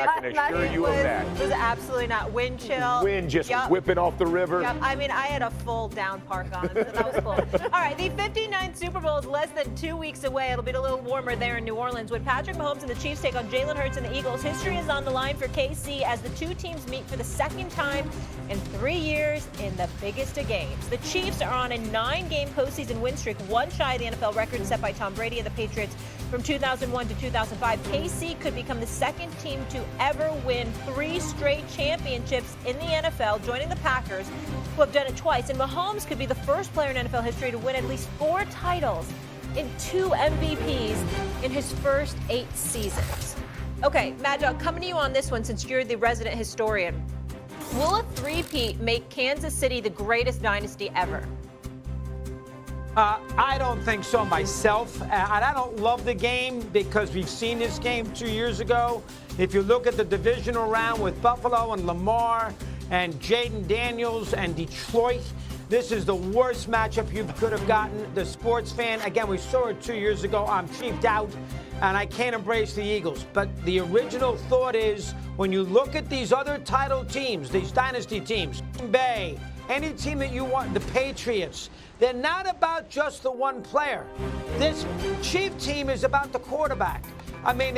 I can assure you of that. It was absolutely not. Wind chill. Wind just whipping off the river. Yep. I mean, I had a full down park on, so that was cool. All right, the 59th Super Bowl is less than 2 weeks away. It'll be a little warmer there in New Orleans. When Patrick Mahomes and the Chiefs take on Jalen Hurts and the Eagles, history is on the line for KC as the two teams meet for the second time in 3 years in the biggest of games. The Chiefs are on a 9-game postseason win streak, one shy of the NFL record set by Tom Brady and the Patriots from 2001 to 2005. KC could become the second team to ever win 3 straight championships in the NFL, joining the Packers, who have done it twice. And Mahomes could be the first player in NFL history to win at least 4 titles and 2 MVPs in his first 8 seasons. Okay, Mad Dog, coming to you on this one since you're the resident historian. Will a three-peat make Kansas City the greatest dynasty ever? I don't think so myself. And I don't love the game because we've seen this game 2 years ago. If you look at the divisional round with Buffalo and Lamar and Jayden Daniels and Detroit, this is the worst matchup you could have gotten. The sports fan, again, we saw it 2 years ago. I'm cheaped out, and I can't embrace the Eagles. But the original thought is when you look at these other title teams, these dynasty teams, Green Bay, any team that you want, the Patriots, they're not about just the one player. This Chief team is about the quarterback. I mean,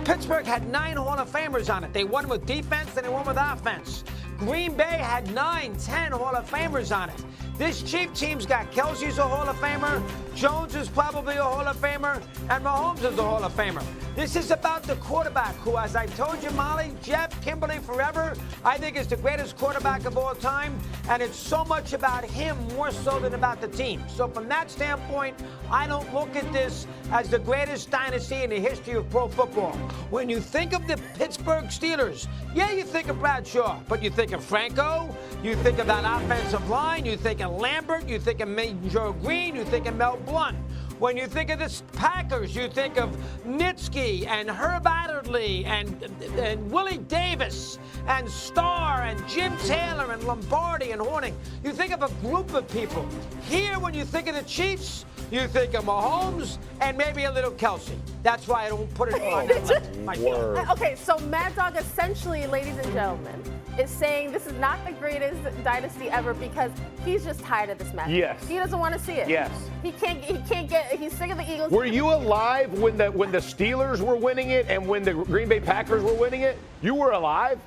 Pittsburgh had 9 Hall of Famers on it. They won with defense and they won with offense. Green Bay had 9, 10 Hall of Famers on it. This Chief team's got Kelsey's a Hall of Famer, Jones is probably a Hall of Famer, and Mahomes is a Hall of Famer. This is about the quarterback who, as I told you, Molly, Jeff, Kimberly, forever, I think is the greatest quarterback of all time, and it's so much about him more so than about the team. So from that standpoint, I don't look at this as the greatest dynasty in the history of pro football. When you think of the Pittsburgh Steelers, yeah, you think of Bradshaw, but you think of Franco, you think of that offensive line, you think of Lambert, you think of Major Green, you think of Mel Blount. When you think of the Packers, you think of Nitsky and Herb Adderley and Willie Davis and Starr and Jim Taylor and Lombardi and Horning. You think of a group of people. Here, when you think of the Chiefs, you think of Mahomes and maybe a little Kelsey. That's why I don't put it on that list. Okay, so Mad Dog essentially, ladies and gentlemen, is saying this is not the greatest dynasty ever because he's just tired of this matchup. Yes. He doesn't want to see it. Yes. He can't get, he's sick of the Eagles. Were you alive when the Steelers were winning it and when the Green Bay Packers were winning it? You were alive?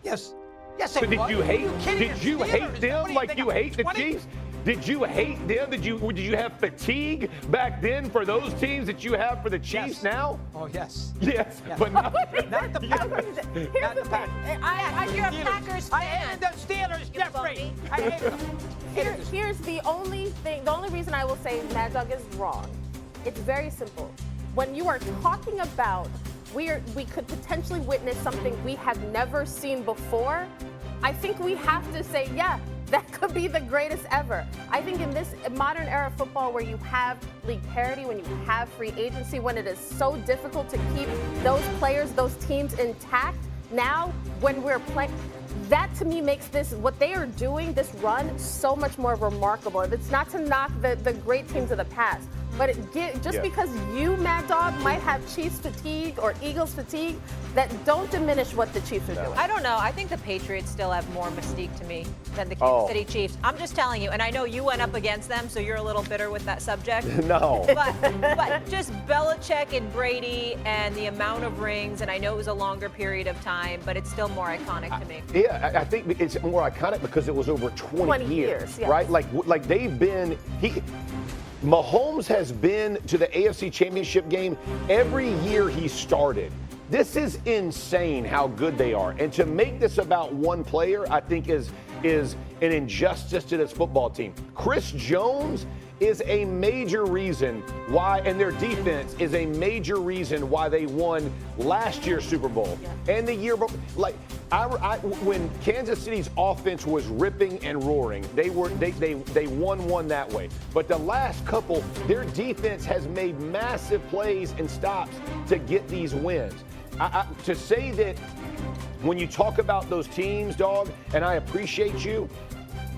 Yes. Yes, I So was. did you hate Steelers? them like you hate the Chiefs? Did you hate them? Did you have fatigue back then for those teams that you have for the Chiefs now? Oh, yes. Yes, but not Not the Packers. Here's Not the the thing. Packers. You're a Packers I fan. hated the Steelers, Jeffrey. I hated them. Here's the only thing, the only reason I will say Mad Dog is wrong. It's very simple. When you are talking about we could potentially witness something we have never seen before, I think we have to say, yeah, that could be the greatest ever. I think in this modern era of football where you have league parity, when you have free agency, when it is so difficult to keep those players, those teams intact, now when we're playing, that to me makes this, what they are doing, this run, so much more remarkable. It's not to knock the great teams of the past, but because you, Mad Dog, might have Chiefs fatigue or Eagles fatigue, that don't diminish what the Chiefs are doing. I don't know. I think the Patriots still have more mystique to me than the Kansas City Chiefs. I'm just telling you, and I know you went up against them, so you're a little bitter with that subject. No. But just Belichick and Brady and the amount of rings, and I know it was a longer period of time, but it's still more iconic to me. Yeah, I think it's more iconic because it was over 20 years, yes. right? Like they've been Mahomes has been to the AFC Championship game every year he started. This is insane how good they are. And to make this about one player, I think is an injustice to this football team. Chris Jones is a major reason why, and their defense is a major reason why they won last year's Super Bowl and the year before. Like, when Kansas City's offense was ripping and roaring, they won that way. But the last couple, their defense has made massive plays and stops to get these wins. To say that when you talk about those teams, Dog, and I appreciate you,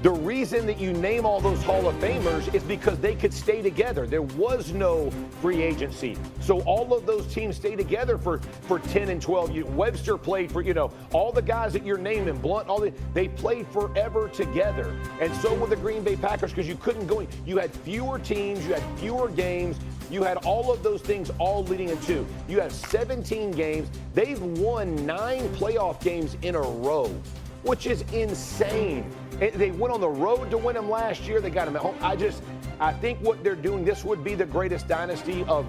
The reason that you name all those Hall of Famers is because they could stay together. There was no free agency. So all of those teams stay together for 10 and 12. Webster played for, all the guys that you're naming, Blunt, they played forever together. And so with the Green Bay Packers, because you couldn't go in. You had fewer teams, you had fewer games. You had all of those things all leading into. You have 17 games. They've won 9 playoff games in a row, which is insane. They went on the road to win them last year. They got them at home. I think what they're doing, this would be the greatest dynasty of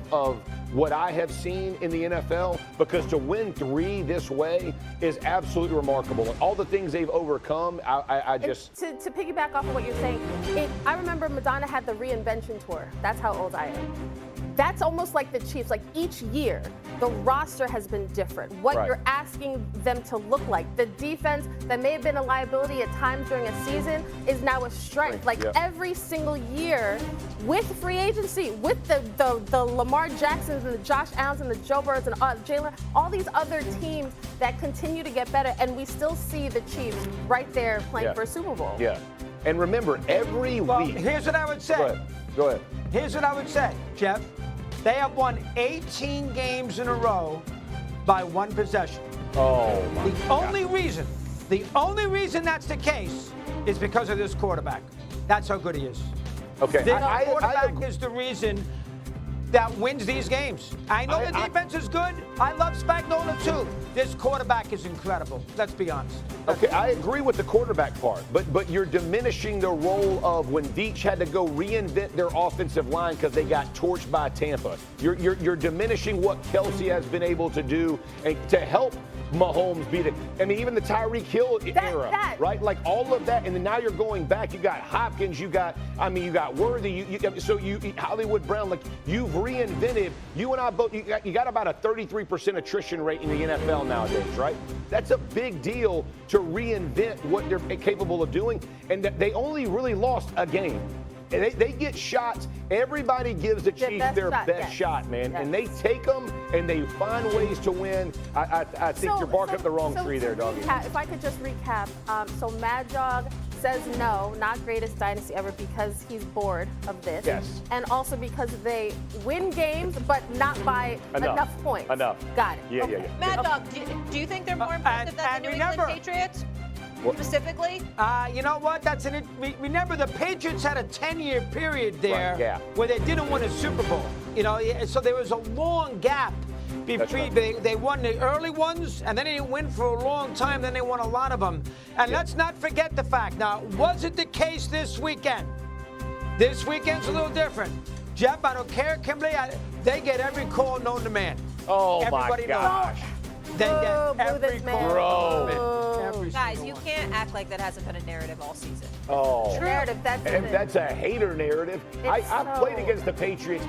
what I have seen in the NFL, because to win 3 this way is absolutely remarkable. And all the things they've overcome, I just... To piggyback off of what you're saying, I remember Madonna had the reinvention tour. That's how old I am. That's almost like the Chiefs. Like each year, the roster has been different. What you're asking them to look like. The defense that may have been a liability at times during a season is now a strength. Like every single year, with free agency, with the Lamar Jacksons and the Josh Allens and the Joe Burrows and Jalen, all these other teams that continue to get better, and we still see the Chiefs right there playing for a Super Bowl. Yeah. And remember, every week... Here's what I would say. Go ahead. Here's what I would say, Jeff. They have won 18 games in a row by 1 possession. Oh, my God. The only reason that's the case is because of this quarterback. That's how good he is. Okay. This quarterback is the reason that wins these games. I know the defense is good. I love Spagnuolo too. This quarterback is incredible. Let's be honest. Okay, I agree with the quarterback part, but you're diminishing the role of when Veach had to go reinvent their offensive line because they got torched by Tampa. You're diminishing what Kelsey has been able to do and to help Mahomes beat it. I mean, even the Tyreek Hill era, right? Like all of that, and then now you're going back. You got Hopkins, you got Worthy, Hollywood Brown. Like you've reinvented. You and I both. You got about a 33% attrition rate in the NFL nowadays, right? That's a big deal to reinvent what they're capable of doing, and they only really lost a game. And they get shots. Everybody gives the Chiefs their best shot, man. Yes. And they take them and they find ways to win. I think you're barking up the wrong tree there, doggy. If I could just recap. So Mad Dog says no, not greatest dynasty ever, because he's bored of this. Yes. And also because they win games, but not by enough points. Got it. Yeah. Mad Dog, do you think they're more impressive than the New England Patriots? Specifically? You know what? Remember, the Patriots had a 10-year period there where they didn't win a Super Bowl. So there was a long gap between they won the early ones, and then they didn't win for a long time. Then they won a lot of them. And let's not forget the fact. Now, was it the case this weekend? This weekend's a little different. Jeff, I don't care, Kimberly. They get every call known to man. Oh, everybody my gosh. Knows. They get every call. Guys, you can't act like that hasn't been a narrative all season. Oh, narrative. That's a hater narrative. I've played against the Patriots